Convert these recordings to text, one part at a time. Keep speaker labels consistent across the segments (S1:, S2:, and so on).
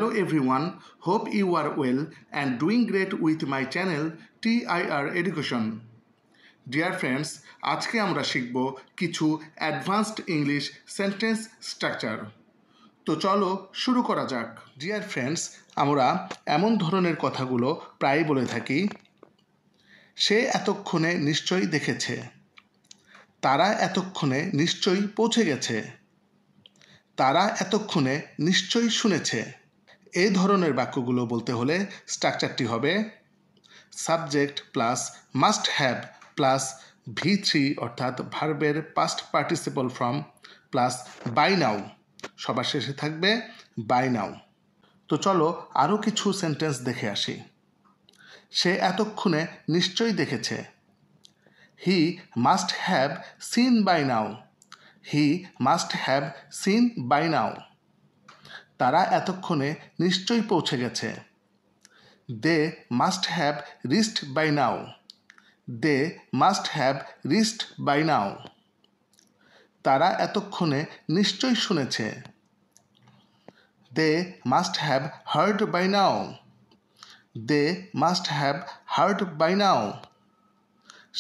S1: Hello everyone, hope you are well and doing great with my channel TIR Education. Dear friends, আজকে আমরা শিখব কিছু advanced English sentence structure. তো চলো শুরু করা যাক। ডিয়ার ফ্রেন্ডস, আমরা এমন ধরনের কথাগুলো প্রায়ই বলে থাকি। সে এতক্ষণে নিশ্চয়ই দেখেছে, তারা এতক্ষণে নিশ্চয়ই পৌঁছে গেছে, তারা এতক্ষণে নিশ্চয়ই শুনেছে। এই ধরনের বাক্যগুলো বলতে হলে স্ট্রাকচারটি হবে subject plus must have plus V3 অর্থাৎ ভার্বের past participle form plus by now, সবার শেষে থাকবে বাই নাও। তো চলো আরও কিছু সেন্টেন্স দেখে আসি। সে এতক্ষণে নিশ্চয়ই দেখেছে, he must have seen by now, he must have seen by now. তারা এতক্ষণে নিশ্চয়ই পৌঁছে গেছে, they must have reached by now, they must have reached by now. তারা এতক্ষণে নিশ্চয়ই শুনেছে, they must have heard by now, they must have heard by now.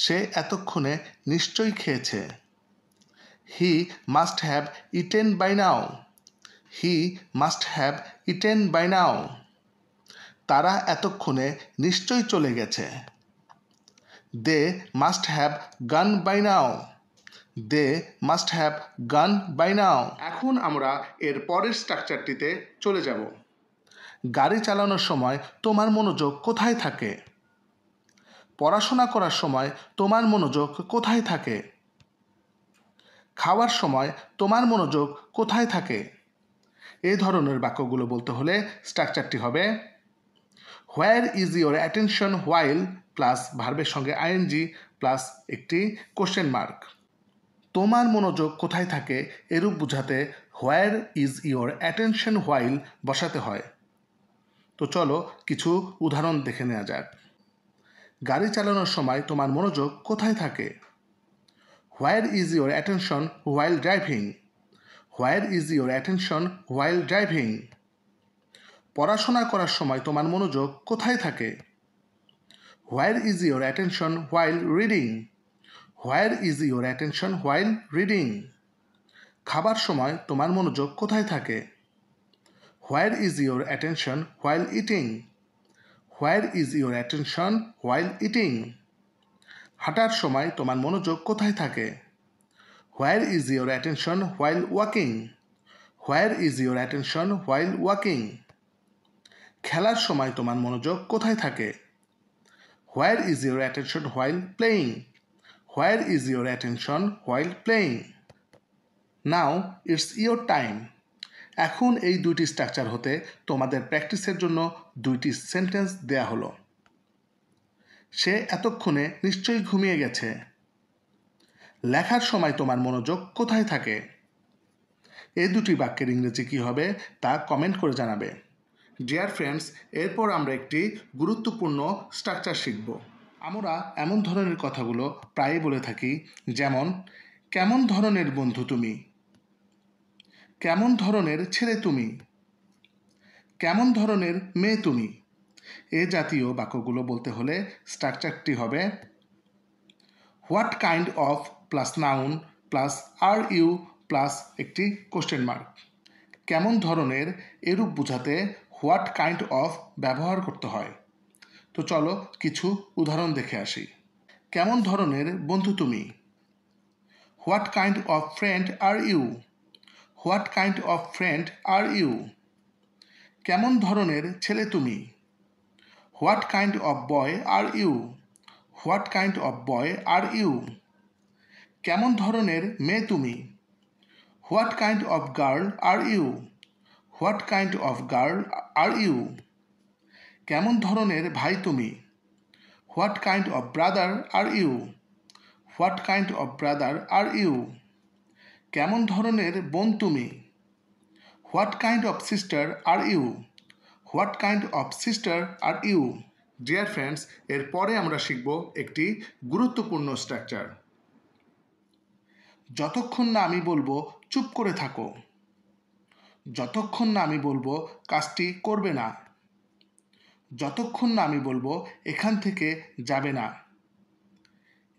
S1: সে এতক্ষণে নিশ্চয়ই খেয়েছে, he must have eaten by now, he must have eaten by now. তারা এতক্ষণে নিশ্চয়ই চলে গেছে, they must have gone by now, they must have gone by now. এখন আমরা এর পরের স্ট্রাকচারটিতে চলে যাব। গাড়ি চালানোর সময় তোমার মনোযোগ কোথায় থাকে? পড়াশোনা করার সময় তোমার মনোযোগ কোথায় থাকে? খাওয়ার সময় তোমার মনোযোগ কোথায় থাকে? এই ধরনের বাক্যগুলো বলতে হলে স্ট্রাকচারটি হবে where is your attention while plus ভার্বের সঙ্গে আইএনজি প্লাস একটি কোশ্চেন মার্ক। তোমার মনোযোগ কোথায় থাকে এরূপ বোঝাতে where is your attention while বসাতে হয়। তো চলো কিছু উদাহরণ দেখে নেওয়া যাক। গাড়ি চালানোর সময় তোমার মনোযোগ কোথায় থাকে? Where is your attention while driving, where is your attention while driving. পড়াশোনা করার সময় তোমার মনোযোগ কোথায় থাকে? Where is your attention while reading, where is your attention while reading. খাবার সময় তোমার মনোযোগ কোথায় থাকে? Where is your attention while eating, where is your attention while eating. হাঁটার সময় তোমার মনোযোগ কোথায় থাকে? Where is your attention while walking, where is your attention while walking. খেলার সময় তোমার মনোযোগ কোথায় থাকে? Where is your attention while playing, where is your attention while playing. Now it's your time. এখন এই দুইটি স্ট্রাকচার হতে তোমাদের প্র্যাকটিসের জন্য দুইটি সেন্টেন্স দেয়া হলো। সে এতক্ষণে নিশ্চয়ই ঘুমিয়ে গেছে। লেখার সময় তোমার মনোযোগ কোথায় থাকে? এই দুটি বাক্যের ইংরেজি কী হবে তা কমেন্ট করে জানাবে। ডিয়ার ফ্রেন্ডস, এরপর আমরা একটি গুরুত্বপূর্ণ স্ট্রাকচার শিখব। আমরা এমন ধরনের কথাগুলো প্রায়ই বলে থাকি, যেমন কেমন ধরনের বন্ধু তুমি, কেমন ধরনের ছেলে তুমি, কেমন ধরনের মেয়ে তুমি। এ জাতীয় বাক্যগুলো বলতে হলে স্ট্রাকচারটি হবে what kind of plus noun plus are you plus একটি কোশ্চেন মার্ক। কেমন ধরনের এরূপ বোঝাতে হোয়াট কাইন্ড অফ ব্যবহার করতে হয়। তো চলো কিছু উদাহরণ দেখে আসি। কেমন ধরনের বন্ধু তুমি? What kind of friend are you, what kind of friend are you. কেমন ধরনের ছেলে তুমি? What kind of boy are you, what kind of boy are you. কেমন ধরনের মেয়ে তুমি? What kind of girl are you, what kind of girl are you. কেমন ধরনের ভাই তুমি? What kind of brother are you, what kind of brother are you. কেমন ধরনের বোন তুমি? What kind of sister are you, what kind of sister are you. Dear friends, এরপরে আমরা শিখব একটি গুরুত্বপূর্ণ স্ট্রাকচার। যতক্ষণ না আমি বলবো চুপ করে থাকো, যতক্ষণ না আমি বলবো কাজটি করবে না। যতক্ষণ না আমি বলবো এখান থেকে যাবে না।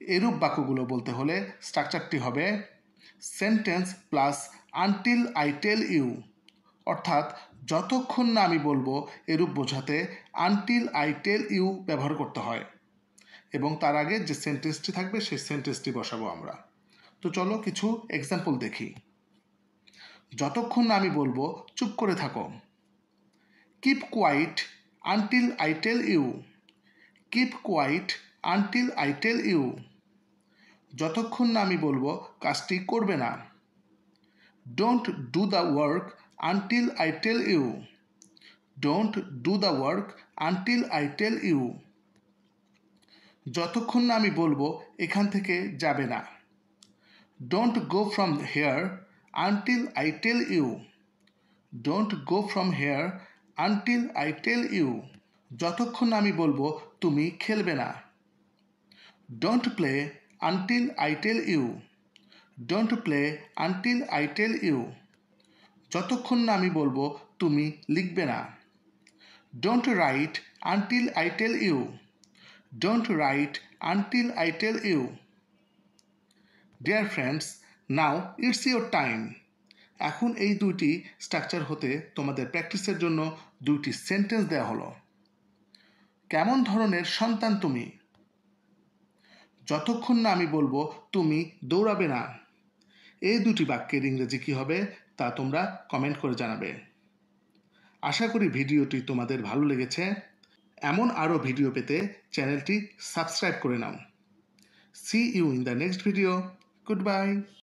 S1: এরূপ বাক্যগুলো বলতে হলে স্ট্রাকচারটি হবে sentence plus until I tell you, অর্থাৎ যতক্ষণ না আমি বলবো এরূপ বোঝাতে আনটিল আই টেল ইউ ব্যবহার করতে হয় এবং তার আগে যে সেন্টেন্সটি থাকবে সেই সেন্টেন্সটি বসাবো আমরা। তো চলো কিছু এক্সাম্পল দেখি। যতক্ষণ না আমি বলবো চুপ করে থাকো। Keep quiet until I tell you. Keep quiet until I tell you. যতক্ষণ না আমি বলবো কাজটি করবে না। Don't do the work until I tell you. Don't do the work until I tell you. যতক্ষণ না আমি বলবো এখান থেকে যাবে না। Don't go from here until I tell you. Don't go from here until I tell you. যতক্ষণ না আমি বলবো তুমি খেলবে না। Don't play until I tell you. Don't play until I tell you. যতক্ষণ না আমি বলবো তুমি লিখবে না। Don't write until I tell you. Don't write until I tell you. Dear friends, now it's your time. এখন এই দুইটি স্ট্রাকচার হতে তোমাদের প্র্যাকটিসের জন্য দুইটি সেন্টেন্স দেওয়া হলো। কেমন ধরনের সন্তান তুমি? যতক্ষণ না আমি বলবো তুমি দৌড়াবে না। এই দুটি বাক্যের ইংরেজি কী হবে তা তোমরা কমেন্ট করে জানাবে। আশা করি ভিডিওটি তোমাদের ভালো লেগেছে। এমন আরও ভিডিও পেতে চ্যানেলটি সাবস্ক্রাইব করে নাও। See you in the next video. Goodbye.